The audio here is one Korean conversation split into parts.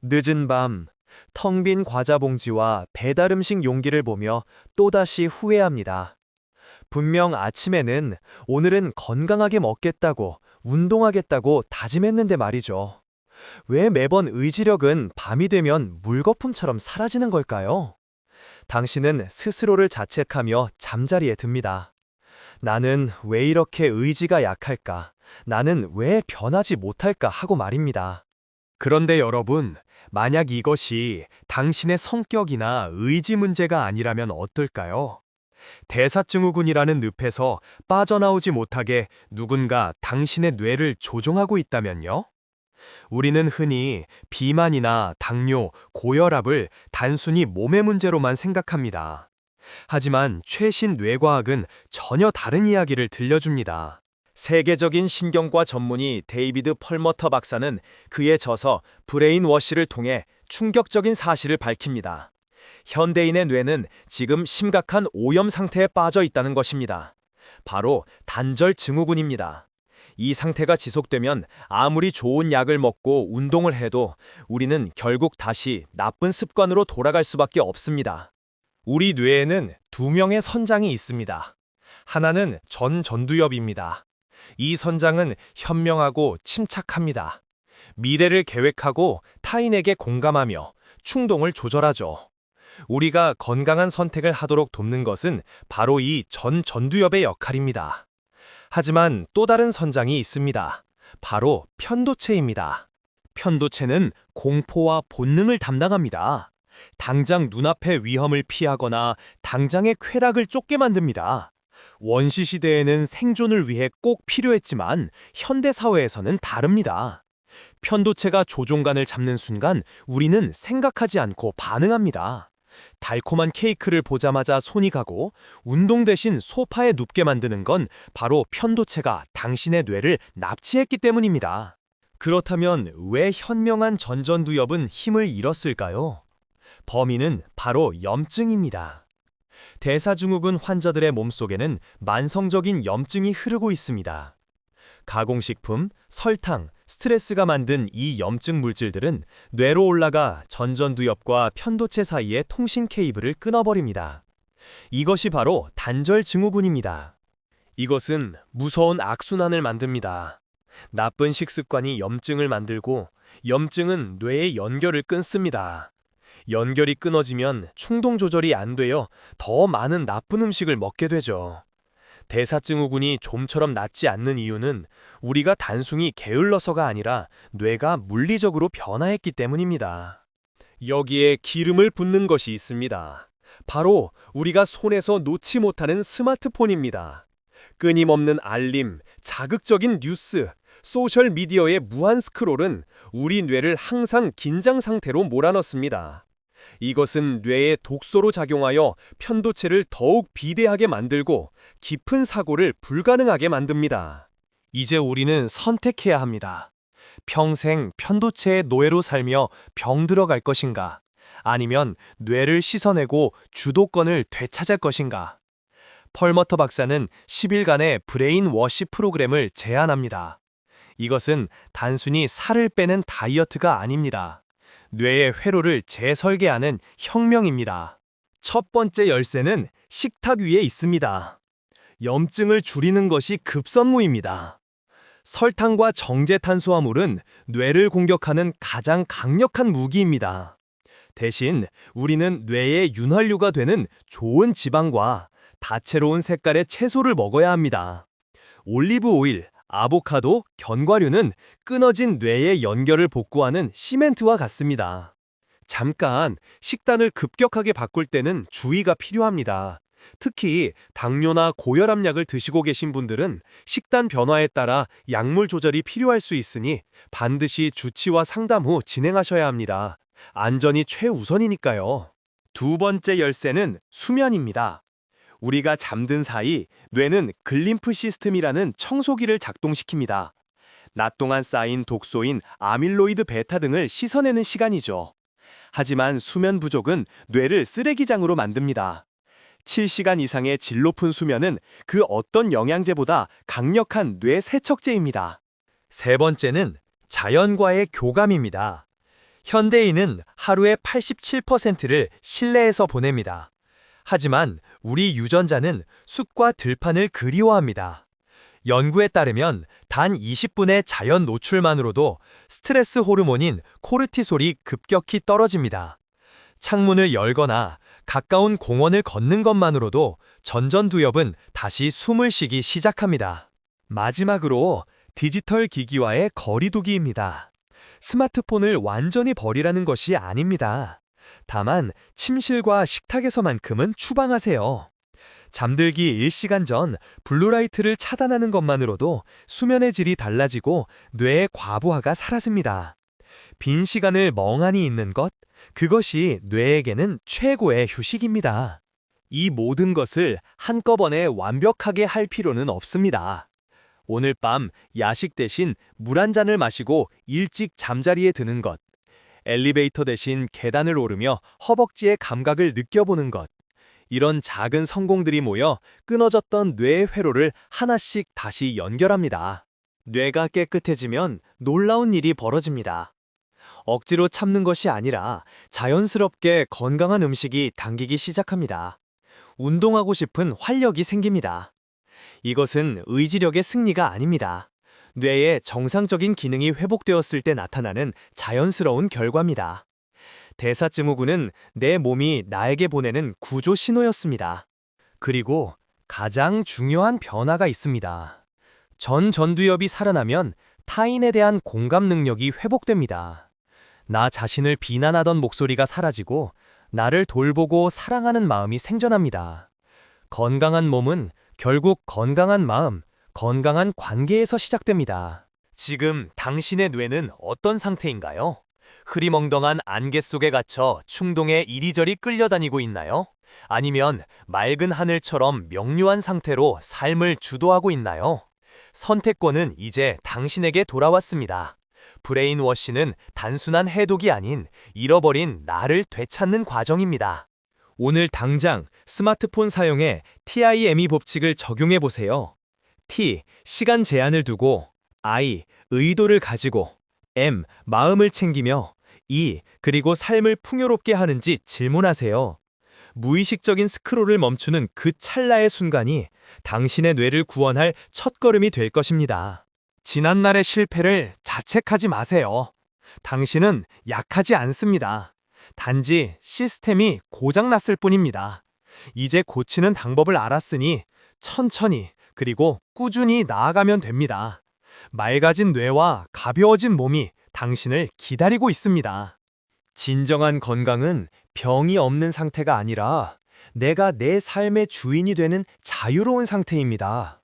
늦은 밤, 텅 빈 과자 봉지와 배달 음식 용기를 보며 또다시 후회합니다. 분명 아침에는 오늘은 건강하게 먹겠다고, 운동하겠다고 다짐했는데 말이죠. 왜 매번 의지력은 밤이 되면 물거품처럼 사라지는 걸까요? 당신은 스스로를 자책하며 잠자리에 듭니다. 나는 왜 이렇게 의지가 약할까? 나는 왜 변하지 못할까? 하고 말입니다. 그런데 여러분, 만약 이것이 당신의 성격이나 의지 문제가 아니라면 어떨까요? 대사증후군이라는 늪에서 빠져나오지 못하게 누군가 당신의 뇌를 조종하고 있다면요? 우리는 흔히 비만이나 당뇨, 고혈압을 단순히 몸의 문제로만 생각합니다. 하지만 최신 뇌과학은 전혀 다른 이야기를 들려줍니다. 세계적인 신경과 전문의 데이비드 펄머터 박사는 그의 저서 브레인워시를 통해 충격적인 사실을 밝힙니다. 현대인의 뇌는 지금 심각한 오염 상태에 빠져 있다는 것입니다. 바로 단절 증후군입니다. 이 상태가 지속되면 아무리 좋은 약을 먹고 운동을 해도 우리는 결국 다시 나쁜 습관으로 돌아갈 수밖에 없습니다. 우리 뇌에는 두 명의 선장이 있습니다. 하나는 전두엽입니다. 이 선장은 현명하고 침착합니다. 미래를 계획하고 타인에게 공감하며 충동을 조절하죠. 우리가 건강한 선택을 하도록 돕는 것은 바로 이 전두엽의 역할입니다. 하지만 또 다른 선장이 있습니다. 바로 편도체입니다. 편도체는 공포와 본능을 담당합니다. 당장 눈앞의 위험을 피하거나 당장의 쾌락을 쫓게 만듭니다. 원시 시대에는 생존을 위해 꼭 필요했지만 현대 사회에서는 다릅니다. 편도체가 조종간을 잡는 순간 우리는 생각하지 않고 반응합니다. 달콤한 케이크를 보자마자 손이 가고 운동 대신 소파에 눕게 만드는 건 바로 편도체가 당신의 뇌를 납치했기 때문입니다. 그렇다면 왜 현명한 전두엽은 힘을 잃었을까요? 범인은 바로 염증입니다. 대사증후군 환자들의 몸속에는 만성적인 염증이 흐르고 있습니다. 가공식품, 설탕, 스트레스가 만든 이 염증 물질들은 뇌로 올라가 전두엽과 편도체 사이의 통신 케이블을 끊어버립니다. 이것이 바로 단절 증후군입니다. 이것은 무서운 악순환을 만듭니다. 나쁜 식습관이 염증을 만들고 염증은 뇌의 연결을 끊습니다. 연결이 끊어지면 충동 조절이 안 되어 더 많은 나쁜 음식을 먹게 되죠. 대사증후군이 좀처럼 낫지 않는 이유는 우리가 단순히 게을러서가 아니라 뇌가 물리적으로 변화했기 때문입니다. 여기에 기름을 붓는 것이 있습니다. 바로 우리가 손에서 놓지 못하는 스마트폰입니다. 끊임없는 알림, 자극적인 뉴스, 소셜미디어의 무한 스크롤은 우리 뇌를 항상 긴장 상태로 몰아넣습니다. 이것은 뇌에 독소로 작용하여 편도체를 더욱 비대하게 만들고 깊은 사고를 불가능하게 만듭니다. 이제 우리는 선택해야 합니다. 평생 편도체의 노예로 살며 병들어갈 것인가? 아니면 뇌를 씻어내고 주도권을 되찾을 것인가? 펄머터 박사는 10일간의 브레인 워시 프로그램을 제안합니다. 이것은 단순히 살을 빼는 다이어트가 아닙니다. 뇌의 회로를 재설계하는 혁명입니다. 첫 번째 열쇠는 식탁 위에 있습니다. 염증을 줄이는 것이 급선무입니다. 설탕과 정제 탄수화물은 뇌를 공격하는 가장 강력한 무기입니다. 대신 우리는 뇌의 윤활유가 되는 좋은 지방과 다채로운 색깔의 채소를 먹어야 합니다. 올리브 오일, 아보카도, 견과류는 끊어진 뇌의 연결을 복구하는 시멘트와 같습니다. 잠깐 식단을 급격하게 바꿀 때는 주의가 필요합니다. 특히 당뇨나 고혈압 약을 드시고 계신 분들은 식단 변화에 따라 약물 조절이 필요할 수 있으니 반드시 주치와 상담 후 진행하셔야 합니다. 안전이 최우선이니까요. 두 번째 열쇠는 수면입니다. 우리가 잠든 사이 뇌는 글림프 시스템이라는 청소기를 작동시킵니다. 낮 동안 쌓인 독소인 아밀로이드 베타 등을 씻어내는 시간이죠. 하지만 수면 부족은 뇌를 쓰레기장으로 만듭니다. 7시간 이상의 질 높은 수면은 그 어떤 영양제보다 강력한 뇌 세척제입니다. 세 번째는 자연과의 교감입니다. 현대인은 하루의 87%를 실내에서 보냅니다. 하지만 우리 유전자는 숲과 들판을 그리워합니다. 연구에 따르면 단 20분의 자연 노출만으로도 스트레스 호르몬인 코르티솔이 급격히 떨어집니다. 창문을 열거나 가까운 공원을 걷는 것만으로도 전전두엽은 다시 숨을 쉬기 시작합니다. 마지막으로 디지털 기기와의 거리두기입니다. 스마트폰을 완전히 버리라는 것이 아닙니다. 다만 침실과 식탁에서만큼은 추방하세요. 잠들기 1시간 전 블루라이트를 차단하는 것만으로도 수면의 질이 달라지고 뇌의 과부하가 사라집니다. 빈 시간을 멍하니 있는 것, 그것이 뇌에게는 최고의 휴식입니다. 이 모든 것을 한꺼번에 완벽하게 할 필요는 없습니다. 오늘 밤 야식 대신 물 한 잔을 마시고 일찍 잠자리에 드는 것, 엘리베이터 대신 계단을 오르며 허벅지의 감각을 느껴보는 것, 이런 작은 성공들이 모여 끊어졌던 뇌의 회로를 하나씩 다시 연결합니다. 뇌가 깨끗해지면 놀라운 일이 벌어집니다. 억지로 참는 것이 아니라 자연스럽게 건강한 음식이 당기기 시작합니다. 운동하고 싶은 활력이 생깁니다. 이것은 의지력의 승리가 아닙니다. 뇌의 정상적인 기능이 회복되었을 때 나타나는 자연스러운 결과입니다. 대사증후군은 내 몸이 나에게 보내는 구조 신호였습니다. 그리고 가장 중요한 변화가 있습니다. 전두엽이 살아나면 타인에 대한 공감 능력이 회복됩니다. 나 자신을 비난하던 목소리가 사라지고 나를 돌보고 사랑하는 마음이 생겨납니다. 건강한 몸은 결국 건강한 마음, 건강한 관계에서 시작됩니다. 지금 당신의 뇌는 어떤 상태인가요? 흐리멍덩한 안개 속에 갇혀 충동에 이리저리 끌려다니고 있나요? 아니면 맑은 하늘처럼 명료한 상태로 삶을 주도하고 있나요? 선택권은 이제 당신에게 돌아왔습니다. 브레인워시는 단순한 해독이 아닌 잃어버린 나를 되찾는 과정입니다. 오늘 당장 스마트폰 사용에 TIME 법칙을 적용해 보세요. T. 시간 제한을 두고 I. 의도를 가지고 M. 마음을 챙기며 E. 그리고 삶을 풍요롭게 하는지 질문하세요. 무의식적인 스크롤을 멈추는 그 찰나의 순간이 당신의 뇌를 구원할 첫걸음이 될 것입니다. 지난날의 실패를 자책하지 마세요. 당신은 약하지 않습니다. 단지 시스템이 고장났을 뿐입니다. 이제 고치는 방법을 알았으니 천천히 그리고 꾸준히 나아가면 됩니다. 맑아진 뇌와 가벼워진 몸이 당신을 기다리고 있습니다. 진정한 건강은 병이 없는 상태가 아니라 내가 내 삶의 주인이 되는 자유로운 상태입니다.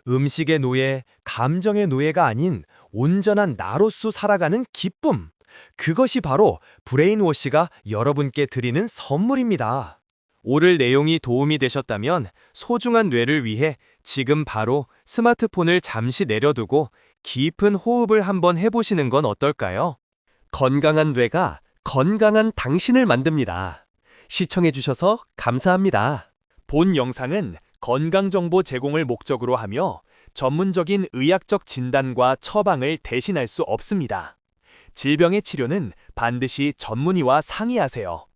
음식의 노예, 감정의 노예가 아닌 온전한 나로서 살아가는 기쁨. 그것이 바로 브레인워시가 여러분께 드리는 선물입니다. 오늘 내용이 도움이 되셨다면 소중한 뇌를 위해 지금 바로 스마트폰을 잠시 내려두고 깊은 호흡을 한번 해보시는 건 어떨까요? 건강한 뇌가 건강한 당신을 만듭니다. 시청해주셔서 감사합니다. 본 영상은 건강정보 제공을 목적으로 하며 전문적인 의학적 진단과 처방을 대신할 수 없습니다. 질병의 치료는 반드시 전문의와 상의하세요.